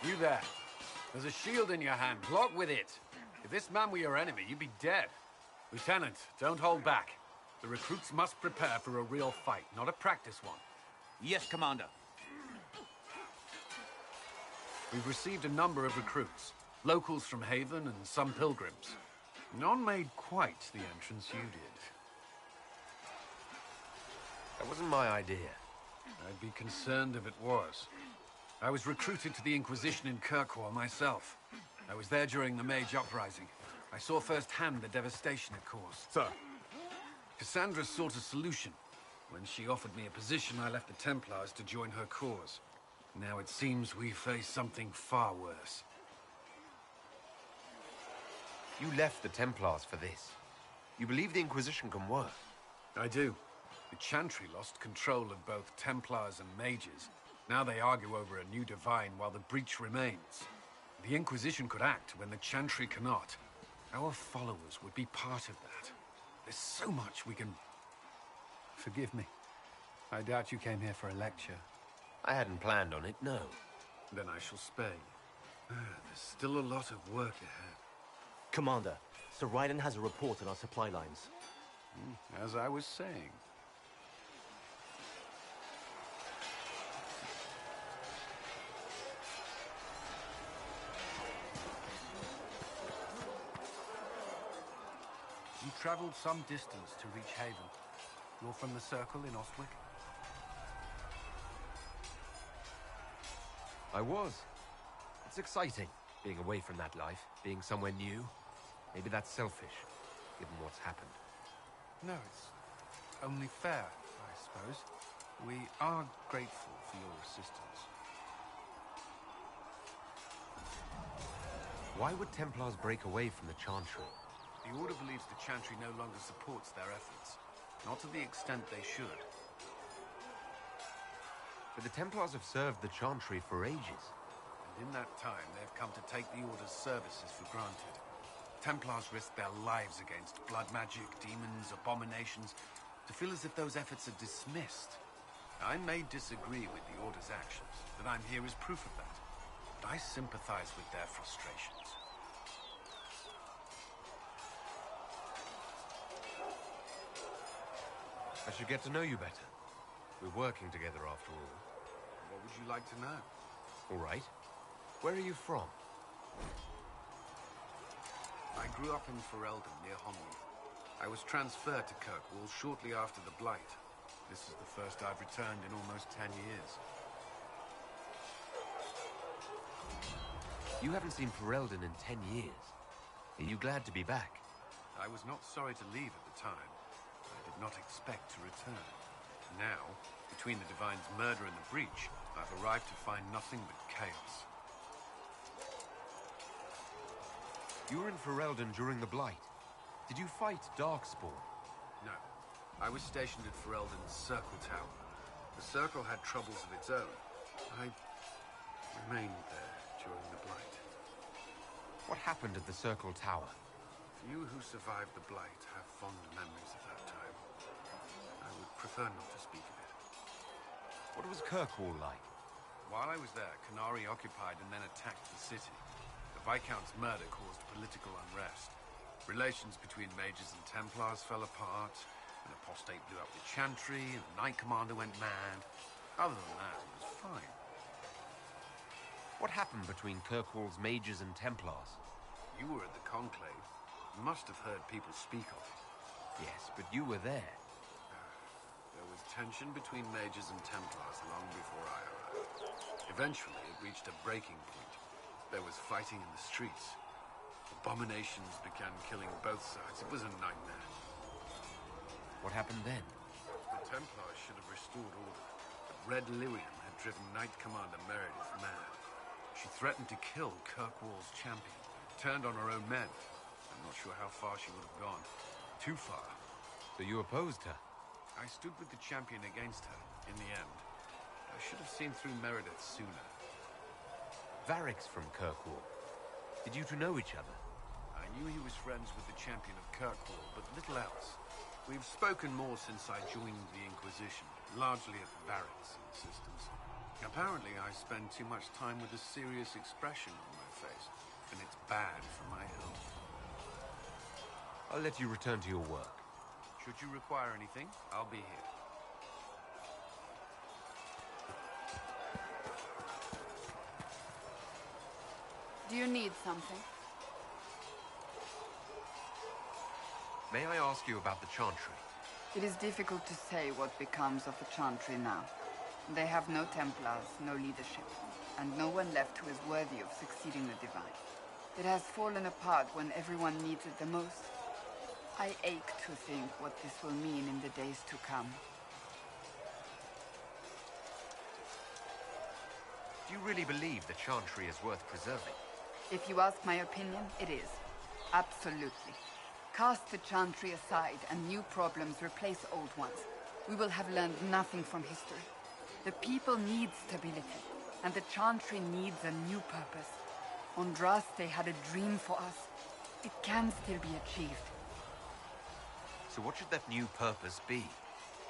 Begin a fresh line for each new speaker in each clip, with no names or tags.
You there. There's a shield in your hand. Block with it. If this man were your enemy, you'd be dead. Lieutenant, don't hold back. The recruits must prepare for a real fight, not a practice one.
Yes, Commander.
We've received a number of recruits. Locals from Haven and some pilgrims. None made quite the entrance you did.
That wasn't my idea.
I'd be concerned if it was. I was recruited to the Inquisition in Kirkwall myself. I was there during the Mage Uprising. I saw firsthand the devastation it caused.
Sir.
Cassandra sought a solution. When she offered me a position, I left the Templars to join her cause. Now it seems we face something far worse.
You left the Templars for this. You believe the Inquisition can work?
I do. The Chantry lost control of both Templars and Mages. Now they argue over a new divine while the breach remains. The Inquisition could act when the Chantry cannot. Our followers would be part of that. There's so much we can... Forgive me. I doubt you came here for a lecture.
I hadn't planned on it, no.
Then I shall spare you. There's still a lot of work ahead.
Commander, Sir Raiden has a report on our supply lines.
As I was saying. You traveled some distance to reach Haven. You're from the Circle in Ostwick?
I was. It's exciting, being away from that life, being somewhere new. Maybe that's selfish, given what's happened.
No, it's only fair, I suppose. We are grateful for your assistance.
Why would Templars break away from the Chantry?
The Order believes the Chantry no longer supports their efforts. Not to the extent they should.
But the Templars have served the Chantry for ages.
And in that time, they've come to take the Order's services for granted. Templars risk their lives against blood magic, demons, abominations, to feel as if those efforts are dismissed. I may disagree with the Order's actions. That I'm here is proof of that. But I sympathize with their frustrations.
I should get to know you better. We're working together after all.
What would you like to know?
All right. Where are you from?
I grew up in Ferelden, near Honleath. I was transferred to Kirkwall shortly after the Blight. This is the first I've returned in almost 10 years.
You haven't seen Ferelden in 10 years. Are you glad to be back?
I was not sorry to leave at the time. I did not expect to return. Now, between the Divine's murder and the breach, I've arrived to find nothing but chaos.
You were in Ferelden during the Blight. Did you fight Darkspawn?
No. I was stationed at Ferelden's Circle Tower. The Circle had troubles of its own. I remained there during the Blight.
What happened at the Circle Tower?
Few who survived the Blight have fond memories of that time. I would prefer not to speak of it.
What was Kirkwall like?
While I was there, Canary occupied and then attacked the city. The Viscount's murder caused political unrest. Relations between Mages and Templars fell apart. An apostate blew up the Chantry, and the Knight Commander went mad. Other than that, it was fine.
What happened between Kirkwall's Mages and Templars?
You were at the Conclave. You must have heard people speak of it.
Yes, but you were there.
There was tension between Mages and Templars long before I arrived. Eventually, it reached a breaking point. There was fighting in the streets. Abominations began killing both sides. It was a nightmare.
What happened then?
The Templars should have restored order. But Red Lyrium had driven Knight Commander Meredith mad. She threatened to kill Kirkwall's champion. Turned on her own men. I'm not sure how far she would have gone. Too far.
So you opposed her?
I stood with the champion against her, in the end. I should have seen through Meredith sooner.
Varric's from Kirkwall. Did you two know each other?
I knew he was friends with the champion of Kirkwall, but little else. We've spoken more since I joined the Inquisition. largely at the barracks and systems. Apparently, I spend too much time with a serious expression on my face, and it's bad for my health.
I'll let you return to your work.
Should you require anything, I'll be here.
Do you need something?
May I ask you about the Chantry?
It is difficult to say what becomes of the Chantry now. They have no Templars, no leadership, and no one left who is worthy of succeeding the Divine. It has fallen apart when everyone needs it the most. I ache to think what this will mean in the days to come.
Do you really believe the Chantry is worth preserving?
If you ask my opinion, it is. Absolutely. Cast the Chantry aside and new problems replace old ones. We will have learned nothing from history. The people need stability, and the Chantry needs a new purpose. Andraste had a dream for us. It can still be achieved.
So what should that new purpose be?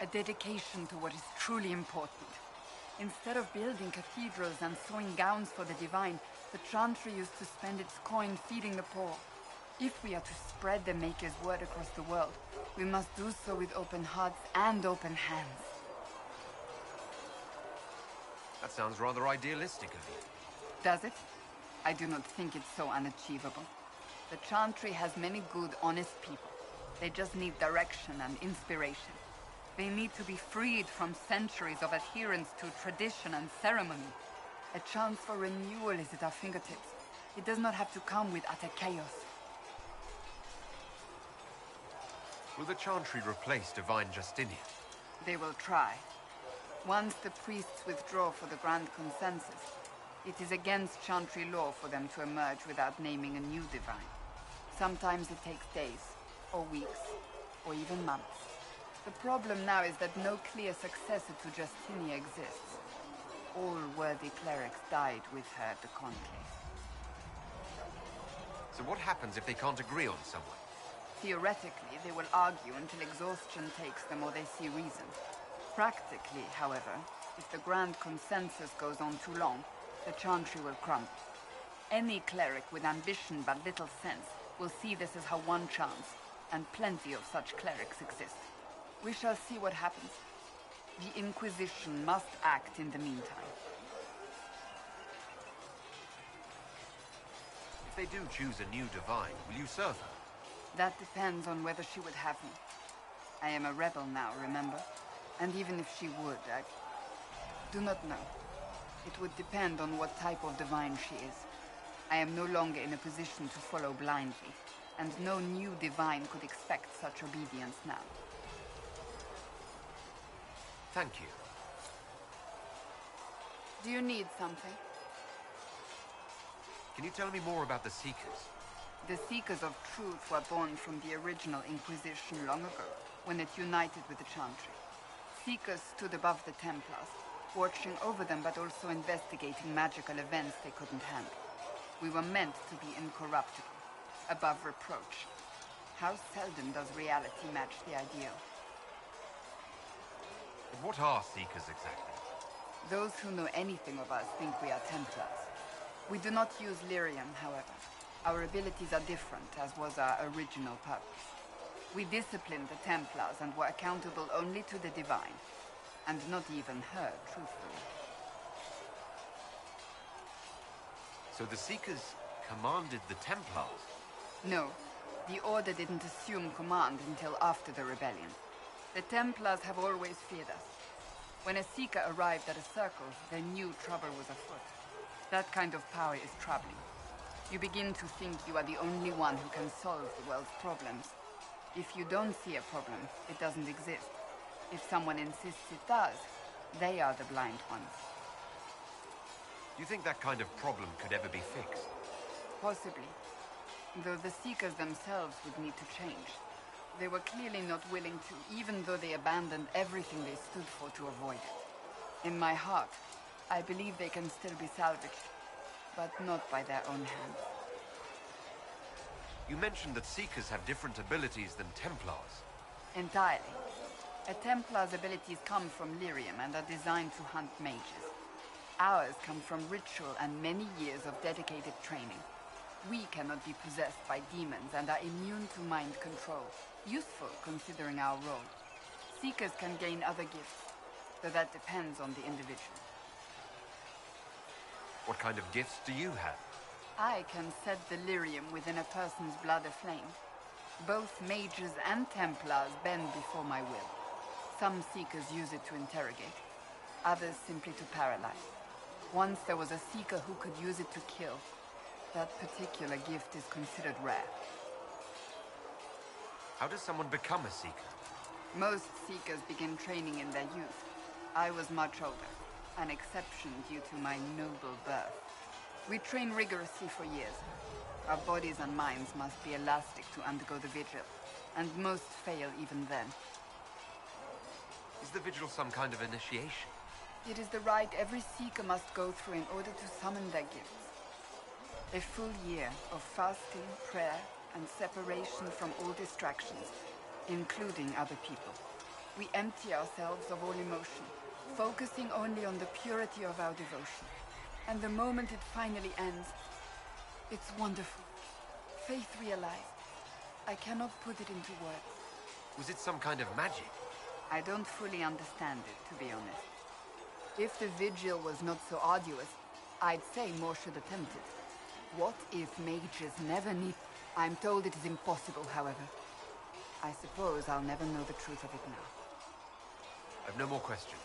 A dedication to what is truly important. Instead of building cathedrals and sewing gowns for the Divine, the Chantry used to spend its coin feeding the poor. If we are to spread the Maker's word across the world, we must do so with open hearts and open hands.
That sounds rather idealistic of you.
Does it? I do not think it's so unachievable. The Chantry has many good, honest people. They just need direction and inspiration. They need to be freed from centuries of adherence to tradition and ceremony. A chance for renewal is at our fingertips. It does not have to come with utter chaos.
Will the Chantry replace Divine Justinian?
They will try. Once the priests withdraw for the Grand Consensus, it is against Chantry law for them to emerge without naming a new Divine. Sometimes it takes days, or weeks, or even months. The problem now is that no clear successor to Justinia exists. All worthy clerics died with her at the conclave.
So what happens if they can't agree on someone?
Theoretically, they will argue until exhaustion takes them or they see reason. Practically, however, if the Grand Consensus goes on too long, the Chantry will crumble. Any cleric with ambition but little sense will see this as her one chance, and plenty of such clerics exist. We shall see what happens. The Inquisition must act in the meantime.
If they do choose a new Divine, will you serve her?
That depends on whether she would have me. I am a rebel now, remember? And even if she would, I do not know. It would depend on what type of Divine she is. I am no longer in a position to follow blindly, and no new Divine could expect such obedience now.
Thank you.
Do you need something?
Can you tell me more about the Seekers?
The Seekers of Truth were born from the original Inquisition long ago, when it united with the Chantry. Seekers stood above the Templars, watching over them but also investigating magical events they couldn't handle. We were meant to be incorruptible, above reproach. How seldom does reality match the ideal?
But what are Seekers exactly?
Those who know anything of us think we are Templars. We do not use lyrium, however. Our abilities are different, as was our original purpose. We disciplined the Templars and were accountable only to the Divine, and not even her, truthfully.
So the Seekers commanded the Templars?
No, the Order didn't assume command until after the rebellion. The Templars have always feared us. When a Seeker arrived at a circle, they knew trouble was afoot. That kind of power is troubling. You begin to think you are the only one who can solve the world's problems. If you don't see a problem, it doesn't exist. If someone insists it does, they are the blind ones.
Do you think that kind of problem could ever be fixed?
Possibly. Though the Seekers themselves would need to change. They were clearly not willing to, even though they abandoned everything they stood for to avoid it. In my heart, I believe they can still be salvaged, but not by their own hands.
You mentioned that Seekers have different abilities than Templars.
Entirely. A Templar's abilities come from lyrium and are designed to hunt mages. Ours come from ritual and many years of dedicated training. We cannot be possessed by demons and are immune to mind control. Useful considering our role. Seekers can gain other gifts, though that depends on the individual.
What kind of gifts do you have?
I can set the lyrium within a person's blood aflame. Both mages and Templars bend before my will. Some Seekers use it to interrogate, others simply to paralyze. Once there was a Seeker who could use it to kill. That particular gift is considered rare.
How does someone become a Seeker?
Most Seekers begin training in their youth. I was much older, an exception due to my noble birth. We train rigorously for years. Our bodies and minds must be elastic to undergo the vigil, and most fail even then.
Is the vigil some kind of initiation?
It is the rite every Seeker must go through in order to summon their gifts. A full year of fasting, prayer, and separation from all distractions, including other people. We empty ourselves of all emotion, focusing only on the purity of our devotion. And the moment it finally ends, it's wonderful. Faith realized. I cannot put it into words.
Was it some kind of magic?
I don't fully understand it, to be honest. If the vigil was not so arduous, I'd say more should attempt it. What if mages never need... I'm told it is impossible, however. I suppose I'll never know the truth of it now.
I've no more questions.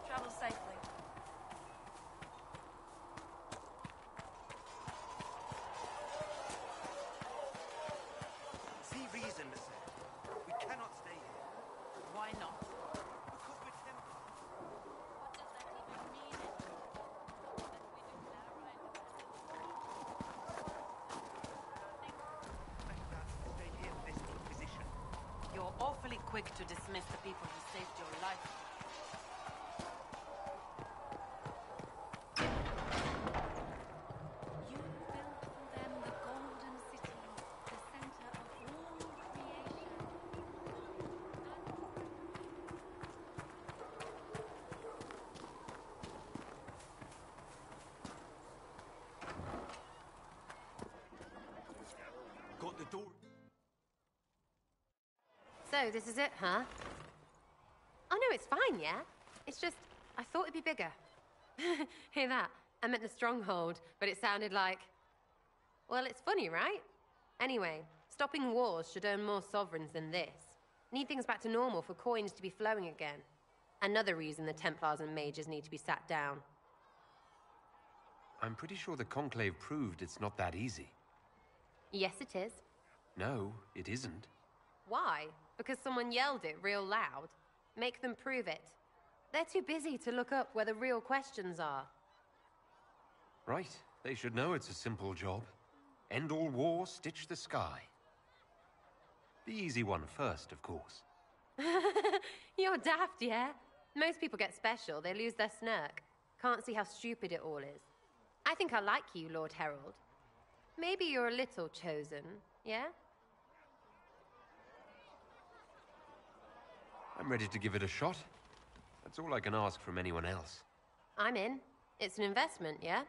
Travel safely.
See reason, Mister. We cannot stay here.
Why not?
Because we're Templars.
What does that even mean? That we declare our independence?
Better us stay here for this Inquisition.
You're awfully quick to dismiss the people who saved your life. You built for them the golden city, the center of all creation.
Got the door.
So, this is it, huh? Oh, no, it's fine, yeah? It's just, I thought it'd be bigger. Hear that? I meant the stronghold, but it sounded like... Well, it's funny, right? Anyway, stopping wars should earn more sovereigns than this. Need things back to normal for coins to be flowing again. Another reason the Templars and mages need to be sat down.
I'm pretty sure the Conclave proved it's not that easy.
Yes, it is.
No, it isn't.
Why? Because someone yelled it real loud? Make them prove it. They're too busy to look up where the real questions are.
Right. They should know it's a simple job. End all war, stitch the sky. The easy one first, of course.
You're daft, yeah? Most people get special, they lose their smirk. Can't see how stupid it all is. I think I like you, Lord Herald. Maybe you're a little chosen, yeah?
I'm ready to give it a shot. That's all I can ask from anyone else.
I'm in. It's an investment, yeah?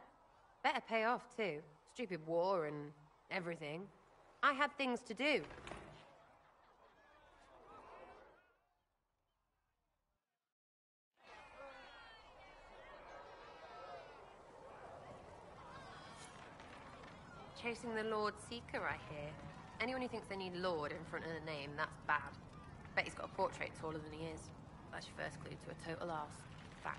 Better pay off, too. Stupid war and everything. I had things to do. Chasing the Lord Seeker, I hear. Anyone who thinks they need Lord in front of the name, that's bad. Bet he's got a portrait taller than he is. That's your first clue to a total arse. Fact.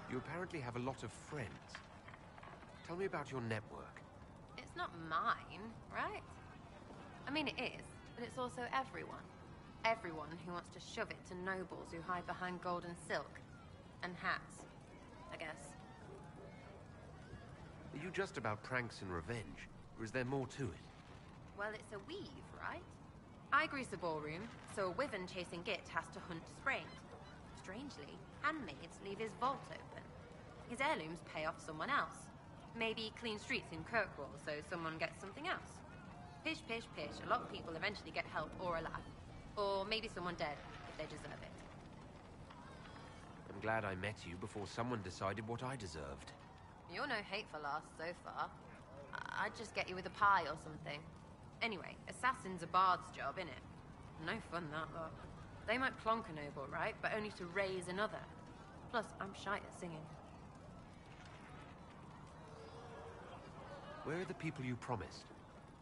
You apparently have a lot of friends. Tell me about your network.
It's not mine, right? I mean, it is, but it's also everyone. Everyone who wants to shove it to nobles who hide behind gold and silk. And hats, I guess.
Are you just about pranks and revenge, or is there more to it?
Well, it's a weave, right? I grease the ballroom, so a wyvern chasing Git has to hunt sprained. Strangely, handmaids leave his vault open. His heirlooms pay off someone else. Maybe clean streets in Kirkwall, so someone gets something else. Pish, pish, pish, a lot of people eventually get help or a laugh. Or maybe someone dead, if they deserve it.
I'm glad I met you before someone decided what I deserved.
You're no hateful ass so far. I'd just get you with a pie or something. Anyway, assassin's a bard's job, innit? No fun, that lot. They might clonk a noble, right? But only to raise another. Plus, I'm shy at singing.
Where are the people you promised?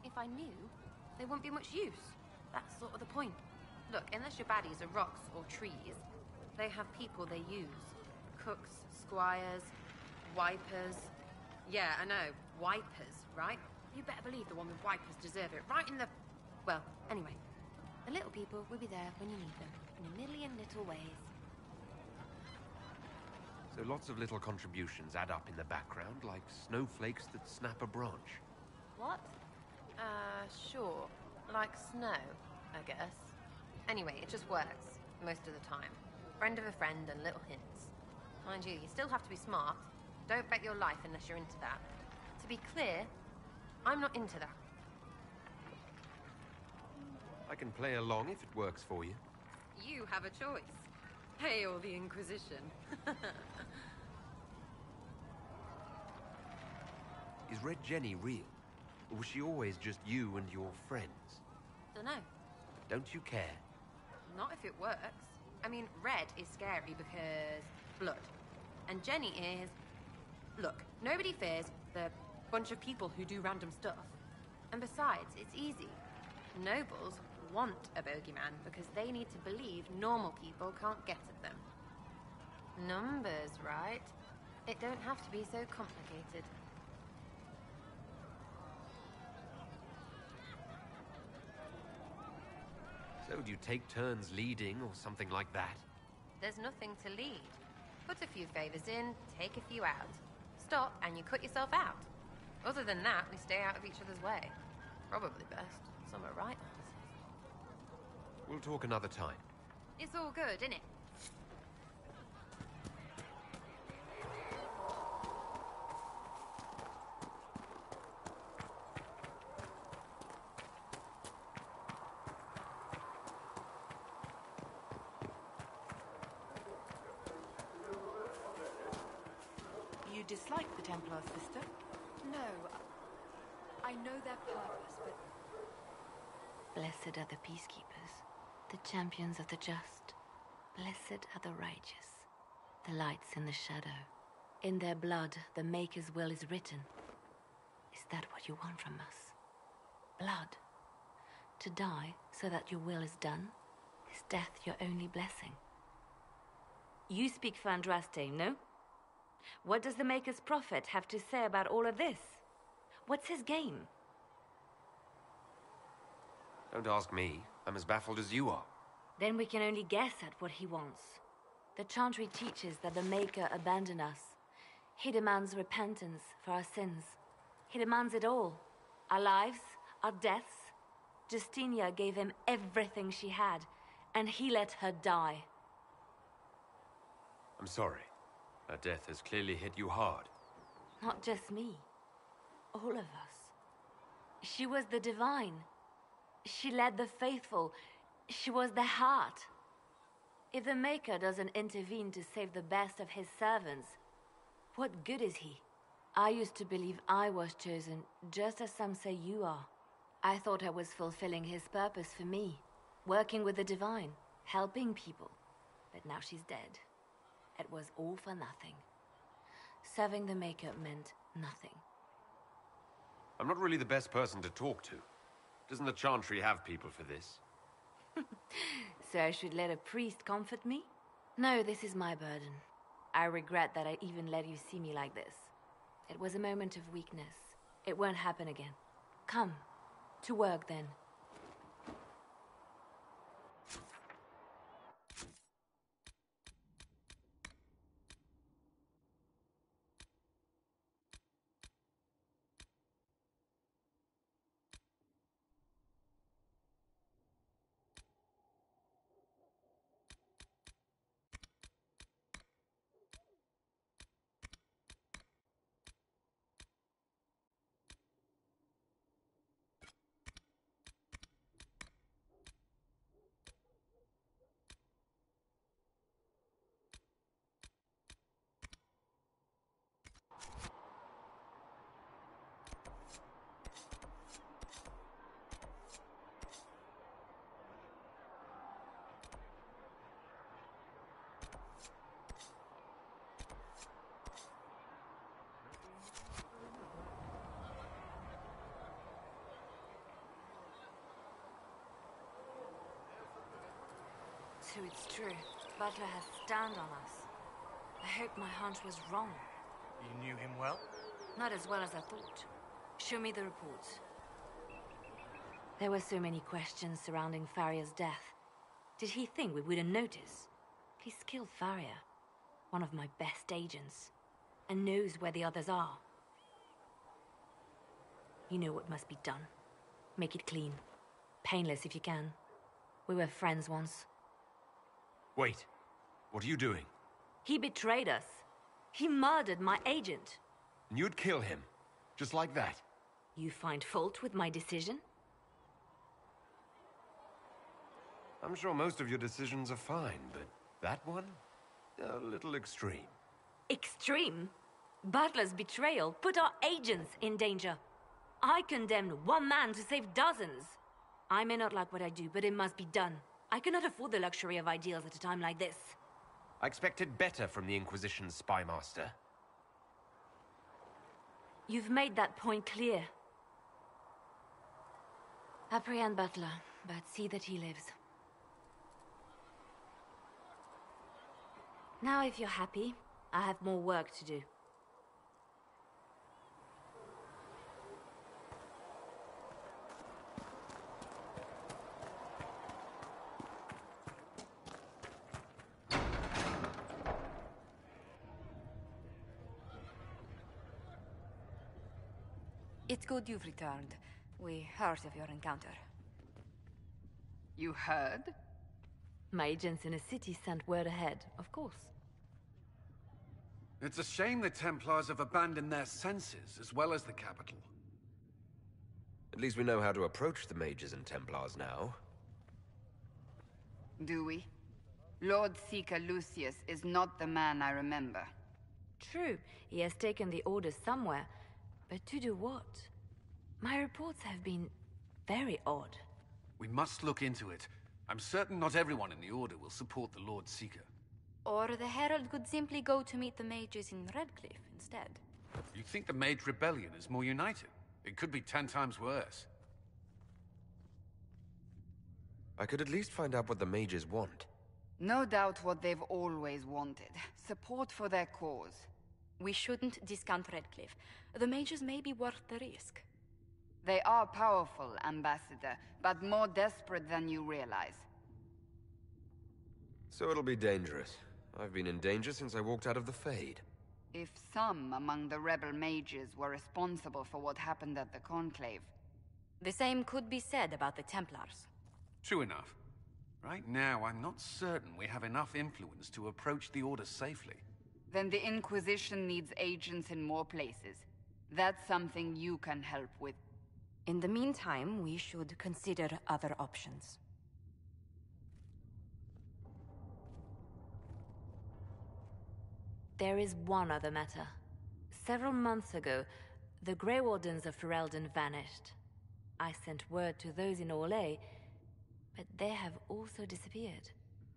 If I knew, they wouldn't be much use. That's sort of the point. Look, unless your baddies are rocks or trees, they have people they use. Cooks, squires, wipers. Yeah, I know, wipers, right? You better believe the one with wipers deserve it, right in the... Well, anyway. The little people will be there when you need them, in a million little ways.
So lots of little contributions add up in the background, like snowflakes that snap a branch.
What? Sure. Like snow, I guess. Anyway, it just works, most of the time. Friend of a friend and little hints. Mind you, you still have to be smart. Don't bet your life unless you're into that. To be clear, I'm not into that.
I can play along if it works for you.
You have a choice. Hail the Inquisition.
Is Red Jenny real? Or was she always just you and your friends?
Dunno.
Don't you care?
Not if it works. I mean, red is scary because blood. And Jenny is... Look, nobody fears the bunch of people who do random stuff. And besides, it's easy. Nobles want a bogeyman because they need to believe normal people can't get at them. Numbers, right? It don't have to be so complicated.
So do you take turns leading or something like that?
There's nothing to lead. Put a few favors in, take a few out. Stop and you cut yourself out. Other than that, we stay out of each other's way. Probably best. Some are right answers.
We'll talk another time.
It's all good, innit?
You dislike the Templars, sister?
No. I know their purpose, but...
Blessed are the peacekeepers, the champions of the just. Blessed are the righteous, the lights in the shadow. In their blood, the Maker's will is written. Is that what you want from us? Blood? To die so that your will is done? Is death your only blessing?
You speak for Andraste, no? What does the Maker's prophet have to say about all of this? What's his game?
Don't ask me. I'm as baffled as you are.
Then we can only guess at what he wants. The Chantry teaches that the Maker abandoned us. He demands repentance for our sins. He demands it all. Our lives, our deaths. Justinia gave him everything she had, and he let her die.
I'm sorry. Her death has clearly hit you hard.
Not just me. All of us. She was the divine. She led the faithful. She was the heart. If the Maker doesn't intervene to save the best of his servants, what good is he? I used to believe I was chosen, just as some say you are. I thought I was fulfilling his purpose for me, working with the divine, helping people. But now she's dead. It was all for nothing. Serving the Maker meant nothing.
I'm not really the best person to talk to. Doesn't the Chantry have people for this?
So I should let a priest comfort me? No, this is my burden. I regret that I even let you see me like this. It was a moment of weakness. It won't happen again. Come, to work then. So it's true. Butler has stand on us. I hope my hunch was wrong.
You knew him well?
Not as well as I thought. Show me the reports. There were so many questions surrounding Farria's death. Did he think we wouldn't notice? He's killed Farria, one of my best agents, and knows where the others are. You know what must be done. Make it clean. Painless if you can. We were friends once.
Wait. What are you doing?
He betrayed us. He murdered my agent.
And you'd kill him? Just like that?
You find fault with my decision?
I'm sure most of your decisions are fine, but that one? A little extreme.
Extreme? Butler's betrayal put our agents in danger. I condemned one man to save dozens. I may not like what I do, but it must be done. I cannot afford the luxury of ideals at a time like this.
I expected better from the Inquisition's spy master.
You've made that point clear. Apprehend Butler, but see that he lives. Now, if you're happy, I have more work to do.
It's good you've returned. We heard of your encounter. You heard?
My agents in a city sent word ahead, of course.
It's a shame the Templars have abandoned their senses, as well as the capital.
At least we know how to approach the Mages and Templars now.
Do we? Lord Seeker Lucius is not the man I remember.
True, he has taken the orders somewhere, but to do what? My reports have been very odd.
We must look into it. I'm certain not everyone in the Order will support the Lord Seeker.
Or the Herald could simply go to meet the mages in Redcliffe instead.
You think the Mage Rebellion is more united? It could be 10 times worse.
I could at least find out what the Mages want.
No doubt what they've always wanted. Support for their cause.
We shouldn't discount Redcliffe. The mages may be worth the risk.
They are powerful, Ambassador, but more desperate than you realize.
So it'll be dangerous. I've been in danger since I walked out of the Fade.
If some among the rebel mages were responsible for what happened at the Conclave...
The same could be said about the Templars.
True enough. Right now, I'm not certain we have enough influence to approach the Order safely.
Then the Inquisition needs agents in more places. That's something you can help with.
In the meantime, we should consider other options.
There is one other matter. Several months ago, the Grey Wardens of Ferelden vanished. I sent word to those in Orlais, but they have also disappeared.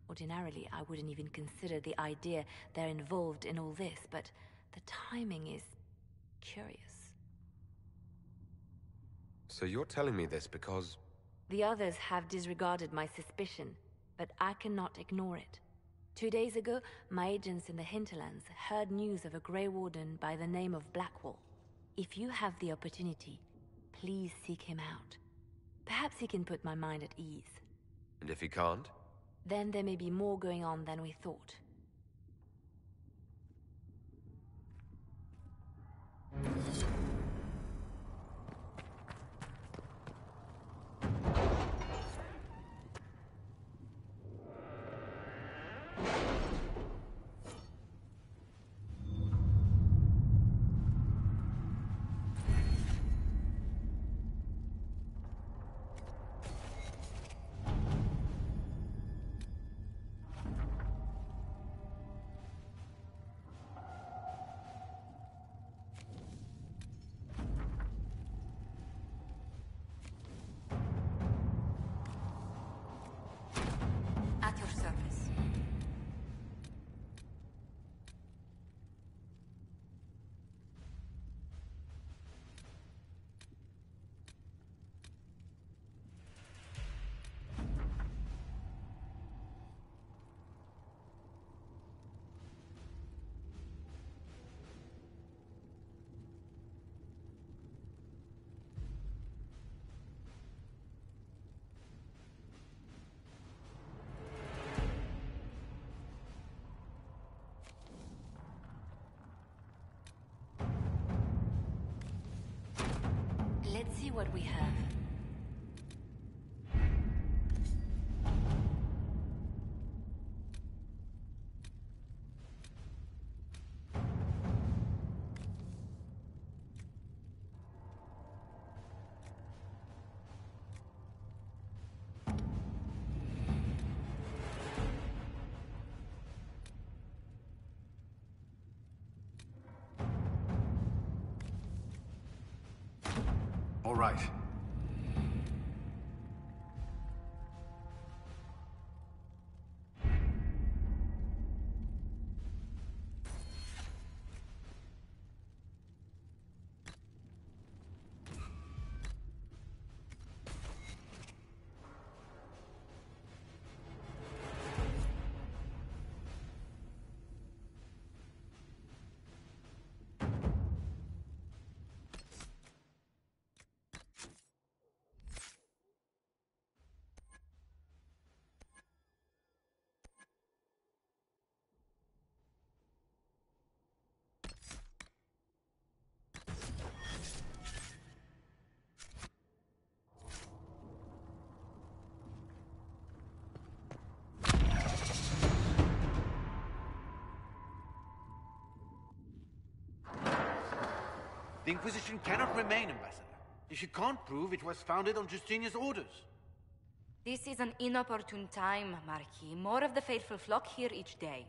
Ordinarily, I wouldn't even consider the idea they're involved in all this, but the timing is curious.
So you're telling me this because...
The others have disregarded my suspicion, but I cannot ignore it. 2 days ago, my agents in the hinterlands heard news of a Grey Warden by the name of Blackwall. If you have the opportunity, please seek him out. Perhaps he can put my mind at ease.
And if he can't?
Then there may be more going on than we thought.
At your service.
Let's see what we have.
All right.
The Inquisition cannot remain, Ambassador, if you can't prove it was founded on Justinia's orders.
This is an inopportune time, Marquis. More of the faithful flock here each day.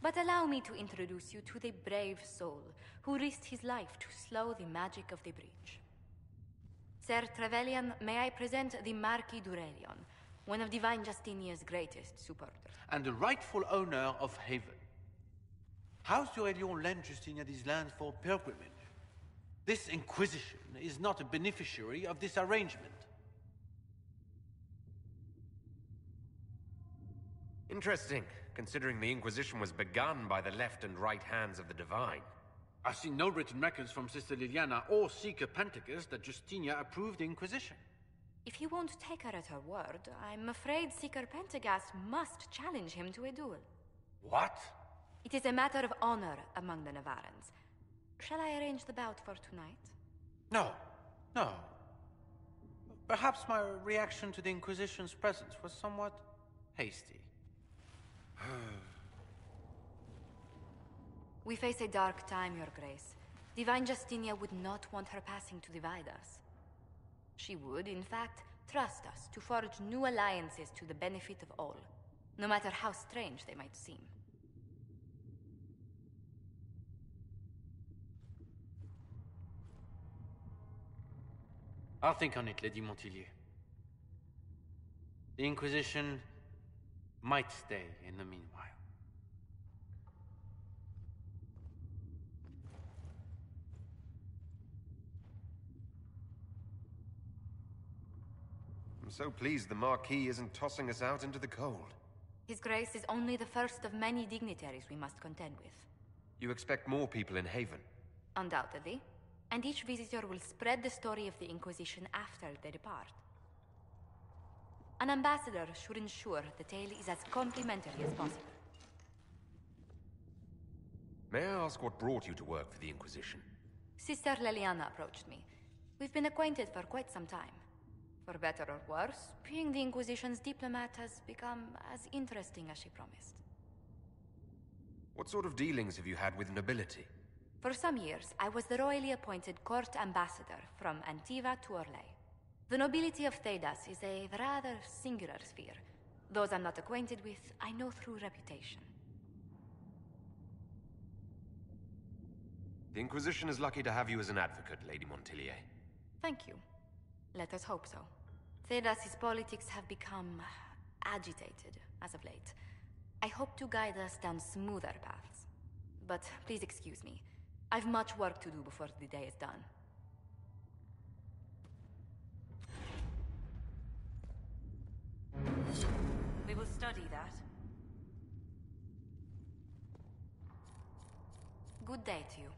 But allow me to introduce you to the brave soul who risked his life to slow the magic of the breach. Sir Trevelyan, may I present the Marquis d'Aurelion, one of Divine Justinia's greatest supporters.
And the rightful owner of Haven. House d'Aurelion lent Justinia these lands for pilgrimage. This Inquisition is not a beneficiary of this arrangement.
Interesting, considering the Inquisition was begun by the left and right hands of the Divine.
I've seen no written records from Sister Liliana or Seeker Pentagast that Justinia approved the Inquisition.
If you won't take her at her word, I'm afraid Seeker Pentagast must challenge him to a duel.
What?
It is a matter of honor among the Navarrans. Shall I arrange the bout for tonight?
No, no. Perhaps my reaction to the Inquisition's presence was somewhat hasty.
We face a dark time, Your Grace. Divine Justinia would not want her passing to divide us. She would, in fact, trust us to forge new alliances to the benefit of all, no matter how strange they might seem.
I'll think on it, Lady Montilyet. The Inquisition might stay in the meanwhile.
I'm so pleased the Marquis isn't tossing us out into the cold.
His Grace is only the first of many dignitaries we must contend with.
You expect more people in Haven?
Undoubtedly. And each visitor will spread the story of the Inquisition after they depart. An ambassador should ensure the tale is as complimentary as possible.
May I ask what brought you to work for the Inquisition?
Sister Leliana approached me. We've been acquainted for quite some time. For better or worse, being the Inquisition's diplomat has become as interesting as she promised.
What sort of dealings have you had with nobility?
For some years, I was the royally appointed court ambassador from Antiva to Orlais. The nobility of Thedas is a rather singular sphere. Those I'm not acquainted with, I know through reputation.
The Inquisition is lucky to have you as an advocate, Lady Montilyet.
Thank you. Let us hope so. Thedas's politics have become agitated as of late. I hope to guide us down smoother paths. But please excuse me. I've much work to do before the day is done.
We will study that.
Good day to you.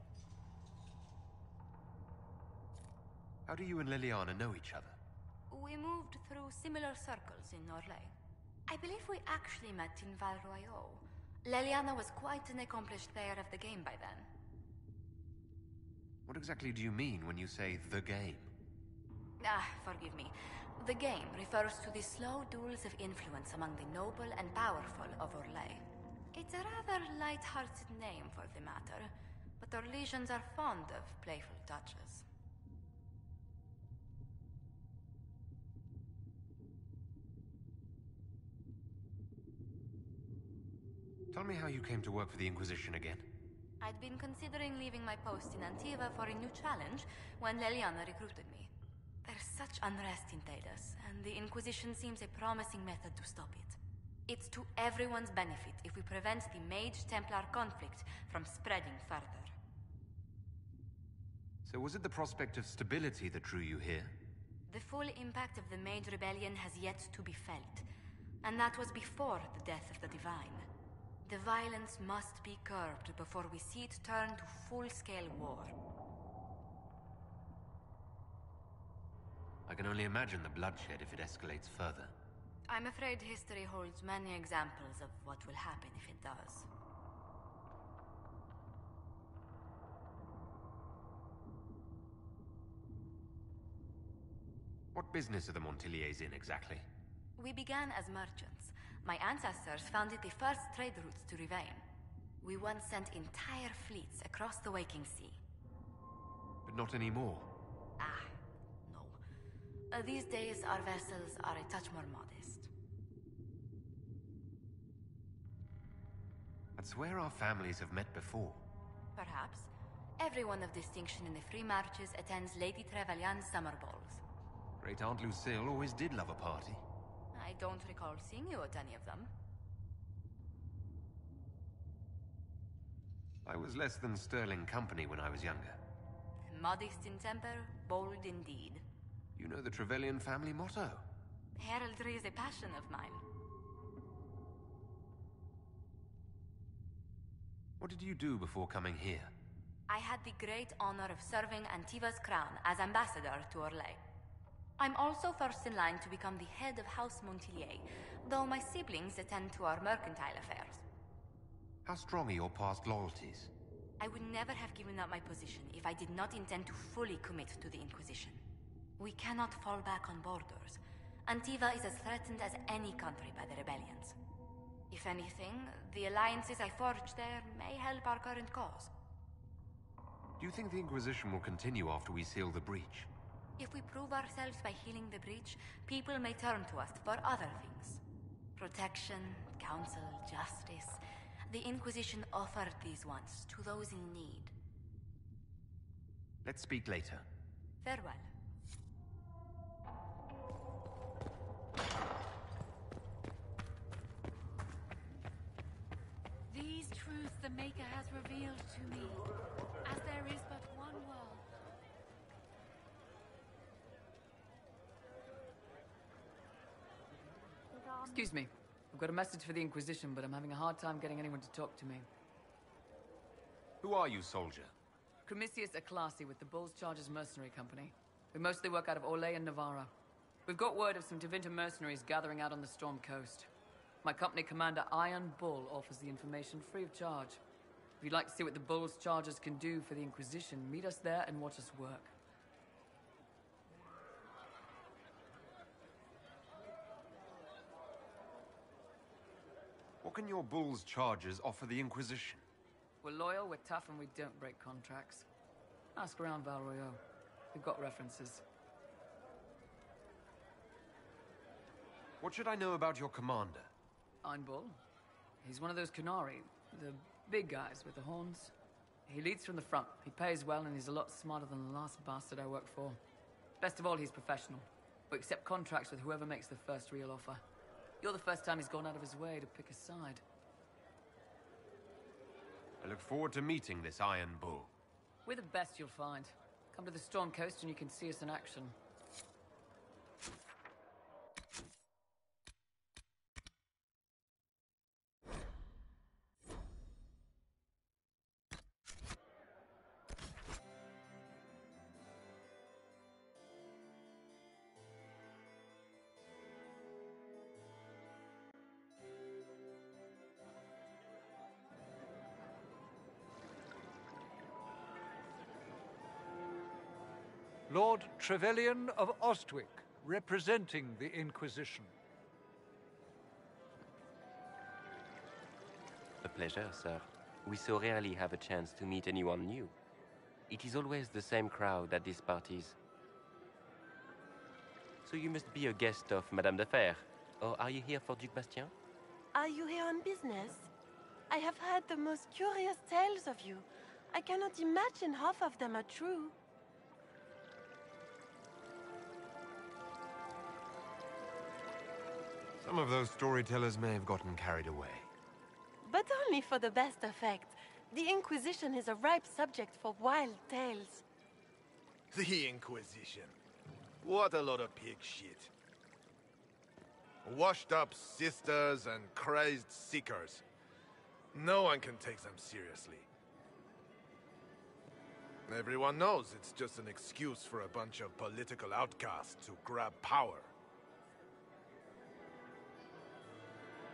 How do you and Leliana know each other?
We moved through similar circles in Orlais. I believe we actually met in Val Royaux. Leliana was quite an accomplished player of the game by then.
What exactly do you mean when you say the game?
Forgive me. The game refers to the slow duels of influence among the noble and powerful of Orlais. It's a rather light-hearted name for the matter, but Orlesians are fond of playful touches.
Tell me how you came to work for the Inquisition again.
I'd been considering leaving my post in Antiva for a new challenge when Leliana recruited me. There's such unrest in Thedas, and the Inquisition seems a promising method to stop it. It's to everyone's benefit if we prevent the Mage-Templar conflict from spreading further.
So was it the prospect of stability that drew you here?
The full impact of the Mage Rebellion has yet to be felt, and that was before the death of the Divine. The violence must be curbed before we see it turn to full-scale war.
I can only imagine the bloodshed if it escalates further.
I'm afraid history holds many examples of what will happen if it does.
What business are the Montilyets in exactly?
We began as merchants. My ancestors founded the first trade routes to Rivain. We once sent entire fleets across the Waking Sea.
But not anymore.
No. These days, our vessels are a touch more modest.
That's where our families have met before.
Perhaps. Everyone of distinction in the Free Marches attends Lady Trevelyan's summer balls.
Great Aunt Lucille always did love a party.
I don't recall seeing you at any of them.
I was less than sterling company when I was younger.
Modest in temper, bold in deed.
You know the Trevelyan family motto?
Heraldry is a passion of mine.
What did you do before coming here?
I had the great honor of serving Antiva's crown as ambassador to Orlais. I'm also first in line to become the head of House Montilyet, though my siblings attend to our mercantile affairs.
How strong are your past loyalties?
I would never have given up my position if I did not intend to fully commit to the Inquisition. We cannot fall back on borders. Antiva is as threatened as any country by the rebellions. If anything, the alliances I forged there may help our current cause.
Do you think the Inquisition will continue after we seal the breach?
If we prove ourselves by healing the breach, people may turn to us for other things. Protection, counsel, justice. The Inquisition offered these once to those in need.
Let's speak later.
Farewell.
These truths the Maker has revealed to me, as there is but one world.
Excuse me. I've got a message for the Inquisition, but I'm having a hard time getting anyone to talk to me.
Who are you, soldier?
Cremisius Aclasi with the Bulls Chargers Mercenary Company. We mostly work out of Orlais and Navarra. We've got word of some Tevinter mercenaries gathering out on the Storm Coast. My company commander, Iron Bull, offers the information free of charge. If you'd like to see what the Bulls Chargers can do for the Inquisition, meet us there and watch us work.
What can your Bull's Chargers offer the Inquisition?
We're loyal, we're tough, and we don't break contracts. Ask around Val Royeaux. We've got references.
What should I know about your commander?
Iron Bull. He's one of those Kunari, the big guys with the horns. He leads from the front. He pays well, and he's a lot smarter than the last bastard I worked for. Best of all, he's professional. We accept contracts with whoever makes the first real offer. You're the first time he's gone out of his way to pick a side.
I look forward to meeting this Iron Bull.
We're the best you'll find. Come to the Storm Coast and you can see us in action.
Lord Trevelyan of Ostwick, representing the Inquisition.
A pleasure, sir. We so rarely have a chance to meet anyone new. It is always the same crowd at these parties. So you must be a guest of Madame de Fer, or are you here for Duc Bastien?
Are you here on business? I have heard the most curious tales of you. I cannot imagine half of them are true.
Some of those storytellers may have gotten carried away.
But only for the best effect. The Inquisition is a ripe subject for wild tales.
The Inquisition. What a lot of pig shit. Washed up sisters and crazed seekers. No one can take them seriously. Everyone knows it's just an excuse for a bunch of political outcasts to grab power.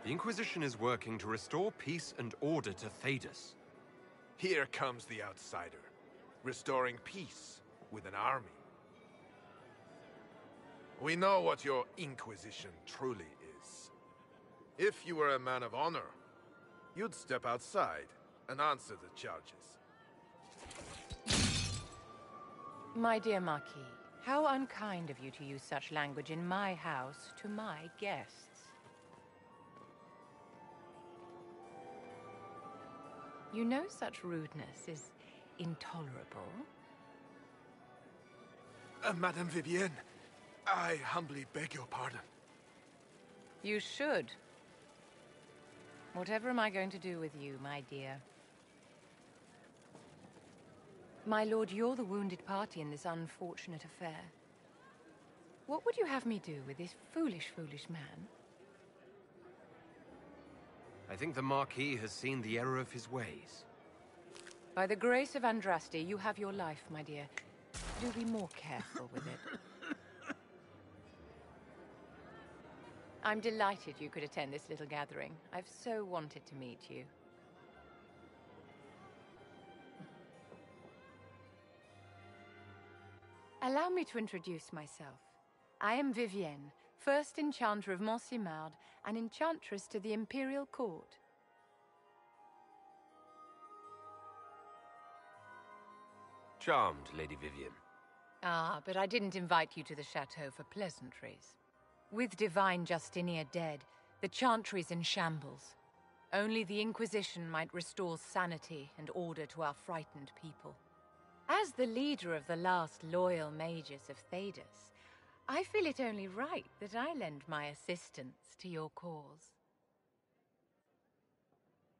The Inquisition is working to restore peace and order to Thedas.
Here comes the outsider, restoring peace with an army. We know what your Inquisition truly is. If you were a man of honor, you'd step outside and answer the charges.
My dear Marquis, how unkind of you to use such language in my house to my guests. You know such rudeness is intolerable.
Madame Vivienne, I humbly beg your pardon.
You should. Whatever am I going to do with you, my dear? My lord, you're the wounded party in this unfortunate affair. What would you have me do with this foolish, foolish man?
I think the Marquis has seen the error of his ways.
By the grace of Andraste, you have your life, my dear. Do be more careful with it. I'm delighted you could attend this little gathering. I've so wanted to meet you. Allow me to introduce myself. I am Vivienne, first Enchanter of Montsimard and Enchantress to the Imperial Court.
Charmed, Lady Vivienne.
Ah, but I didn't invite you to the chateau for pleasantries. With Divine Justinia dead, the Chantry's in shambles. Only the Inquisition might restore sanity and order to our frightened people. As the leader of the last loyal mages of Thedas, I feel it only right that I lend my assistance to your cause.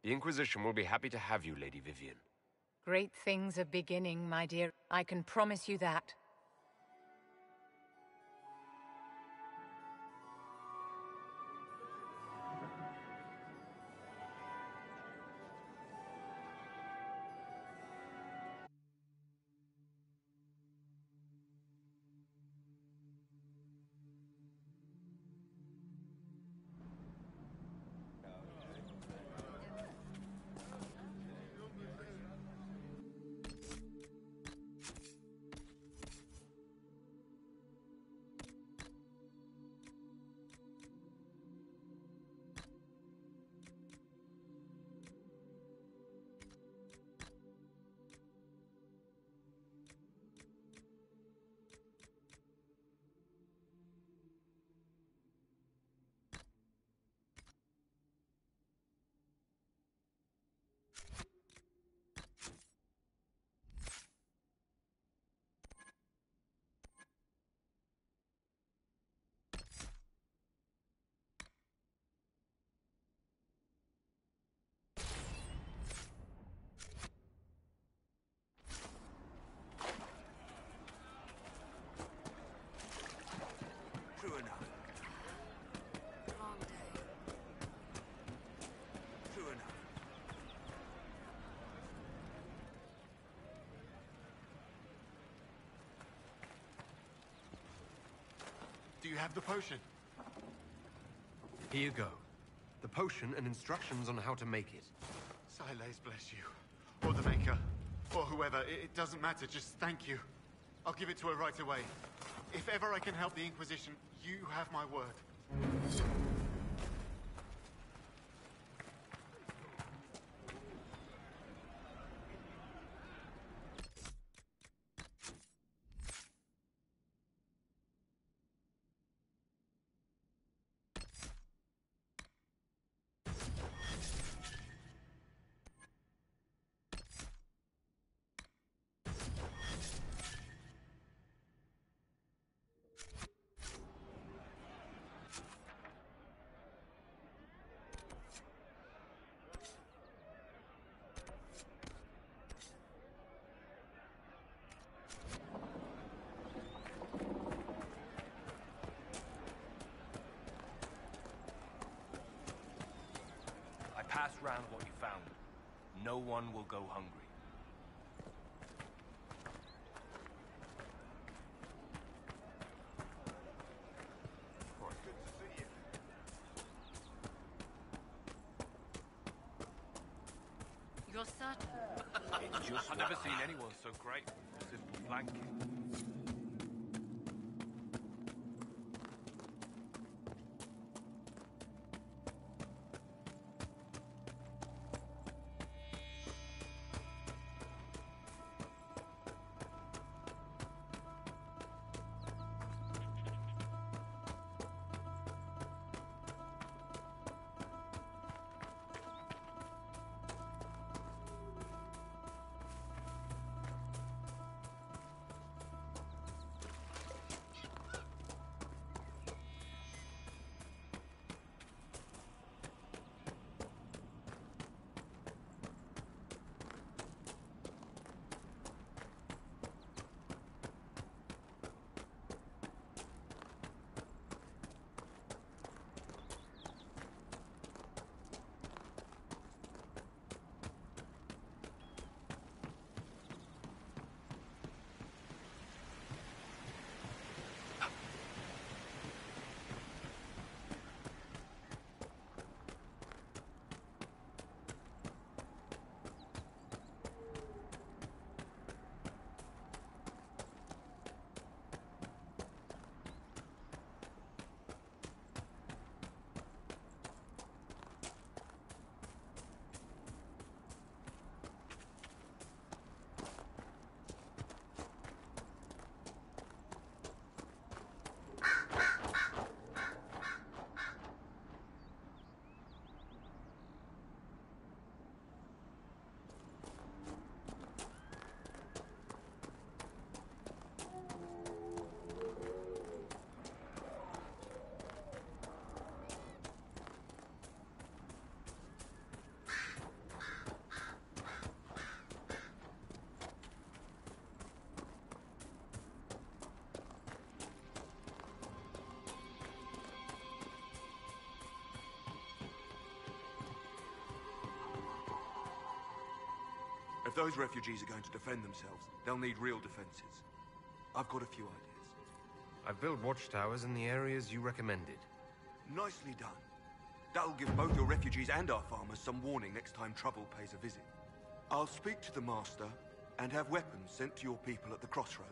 The Inquisition will be happy to have you, Lady Vivienne.
Great things are beginning, my dear. I can promise you that.
True enough. Long day. True enough.
Do you have the potion?
Here you go. The potion and instructions on how to make it.
Silas bless you. Or the Maker. Or whoever. It doesn't matter. Just thank you. I'll give it to her right away. If ever I can help the Inquisition, you have my word.
Pass round what you found. No one will go hungry.
Good to see you.
You're certain?
I've never seen anyone so grateful for a simple blanket.
If those refugees are going to defend themselves, they'll need real defenses. I've got a few ideas.
I've built watchtowers in the areas you recommended.
Nicely done. That'll give both your refugees and our farmers some warning next time trouble pays a visit. I'll speak to the Master and have weapons sent to your people at the crossroads.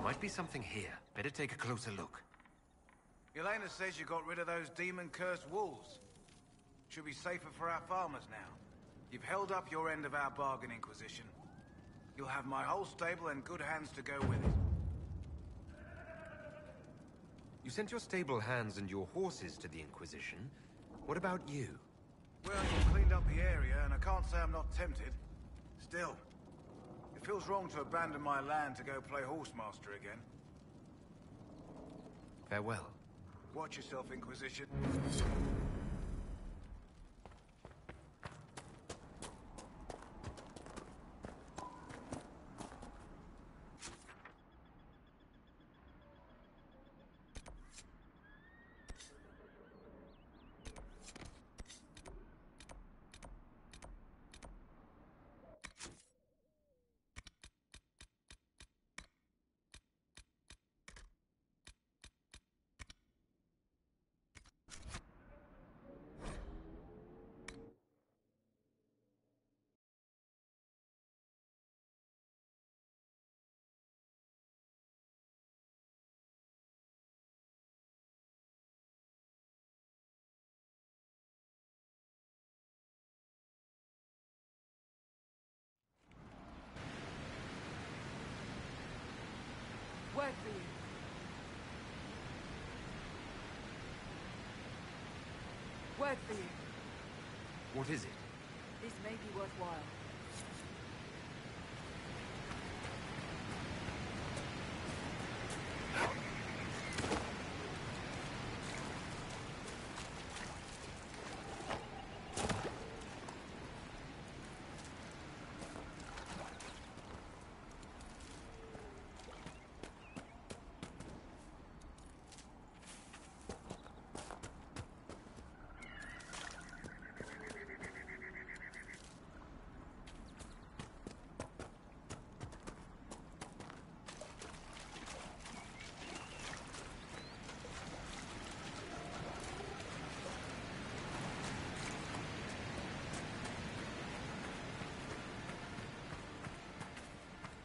Might be something here. Better take a closer look.
Elena says you got rid of those demon-cursed wolves. Should be safer for our farmers now. You've held up your end of our bargain, Inquisition. You'll have my whole stable and good hands to go with it.
You sent your stable hands and your horses to the Inquisition. What about you?
Well, you cleaned up the area, and I can't say I'm not tempted. Still, it feels wrong to abandon my land to go play horsemaster again.
Farewell.
Watch yourself, Inquisition.
Word for you. Word for you.
What is it?
This may be worthwhile.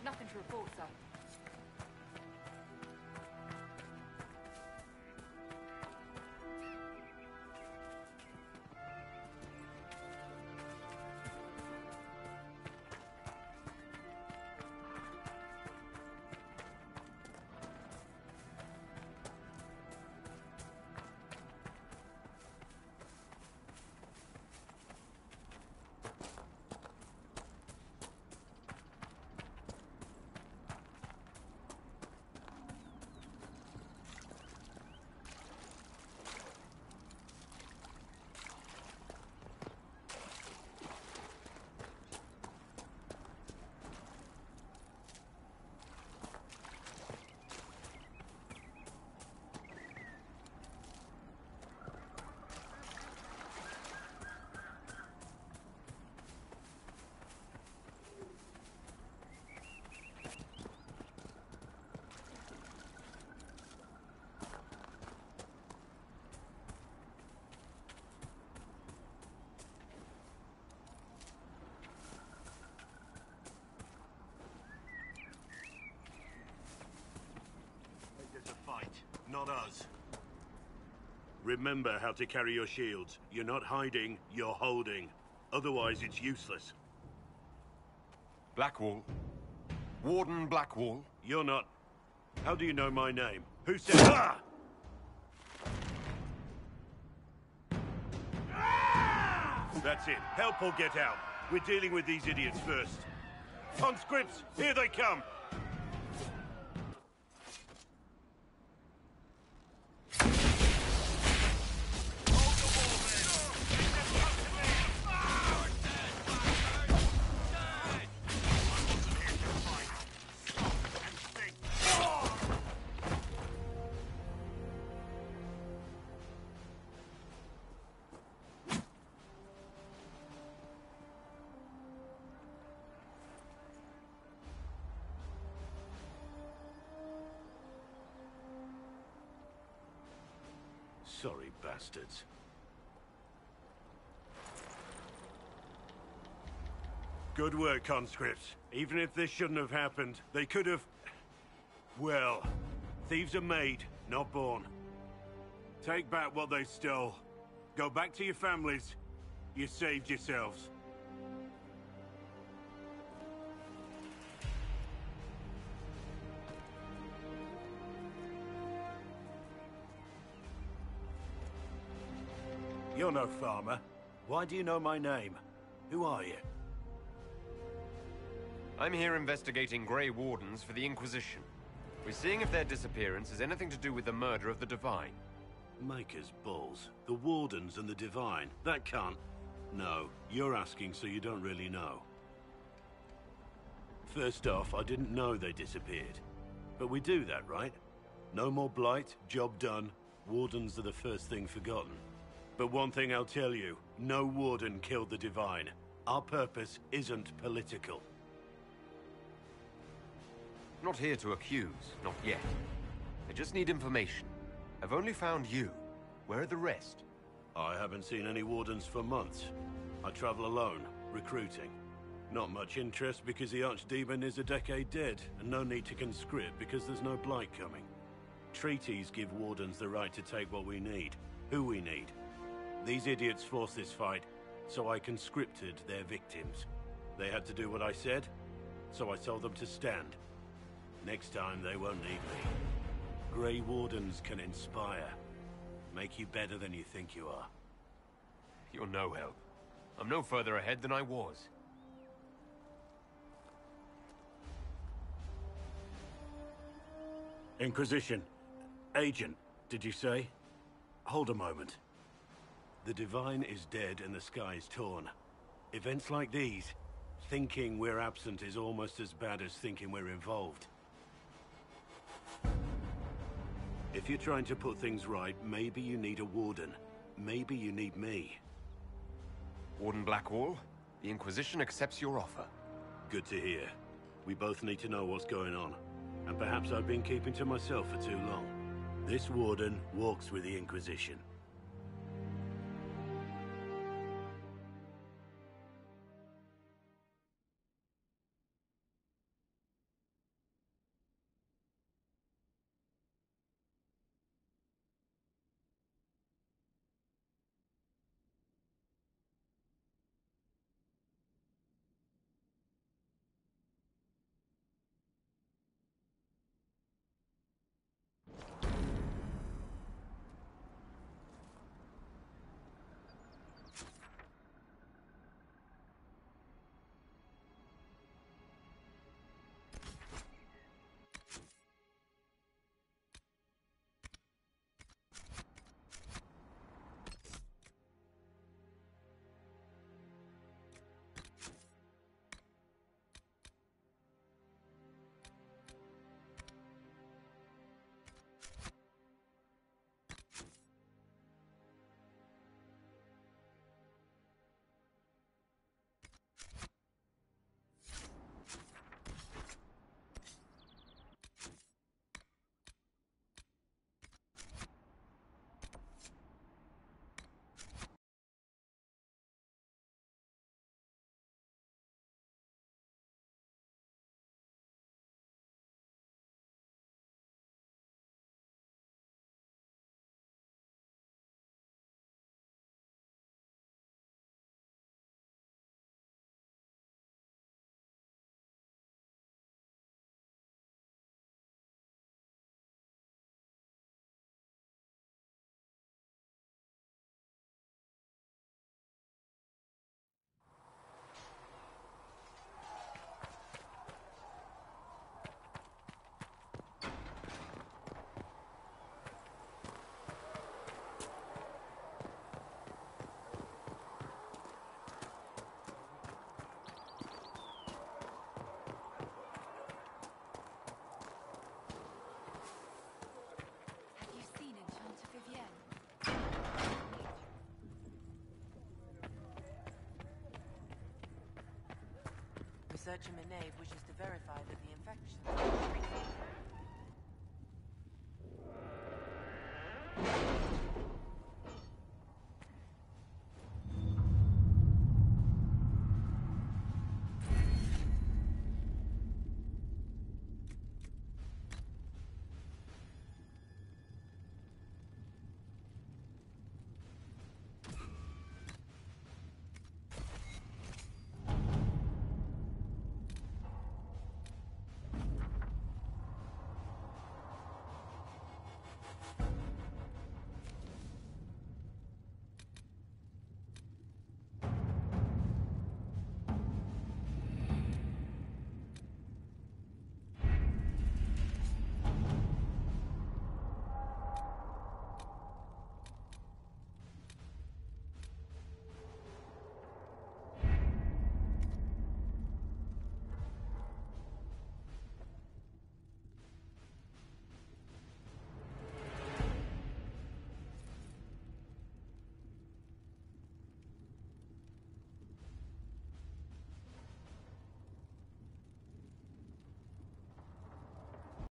Nothing to report, sir.
Not us. Remember how to carry your shields. You're not hiding, you're holding. Otherwise, it's useless.
Blackwall. Warden Blackwall.
You're not. How do you know my name? Who said... Ah! That's it. Help or get out. We're dealing with these idiots first. Conscripts, here they come! Sorry, bastards. Good work, conscripts. Even if this shouldn't have happened, they could have... Well, thieves are made, not born. Take back what they stole. Go back to your families. You saved yourselves. You're no farmer. Why do you know my name? Who are you?
I'm here investigating Grey Wardens for the Inquisition. We're seeing if their disappearance has anything to do with the murder of the Divine.
Maker's balls. The Wardens and the Divine. That can't... No, you're asking so you don't really know. First off, I didn't know they disappeared. But we do that, right? No more blight, job done. Wardens are the first thing forgotten. But one thing I'll tell you, no Warden killed the Divine. Our purpose isn't political.
Not here to accuse, not yet. I just need information. I've only found you. Where are the rest?
I haven't seen any Wardens for months. I travel alone, recruiting. Not much interest because the Archdemon is a decade dead, and no need to conscript because there's no blight coming. Treaties give Wardens the right to take what we need, who we need. These idiots forced this fight, so I conscripted their victims. They had to do what I said, so I told them to stand. Next time, they won't need me. Grey Wardens can inspire. Make you better than you think you are.
You're no help. I'm no further ahead than I was.
Inquisition. Agent, did you say? Hold a moment. The Divine is dead and the sky is torn. Events like these, thinking we're absent is almost as bad as thinking we're involved. If you're trying to put things right, maybe you need a Warden. Maybe you need me.
Warden Blackwall, the Inquisition accepts your offer.
Good to hear. We both need to know what's going on. And perhaps I've been keeping to myself for too long. This Warden walks with the Inquisition.
Researcher Minave wishes to verify that the infection...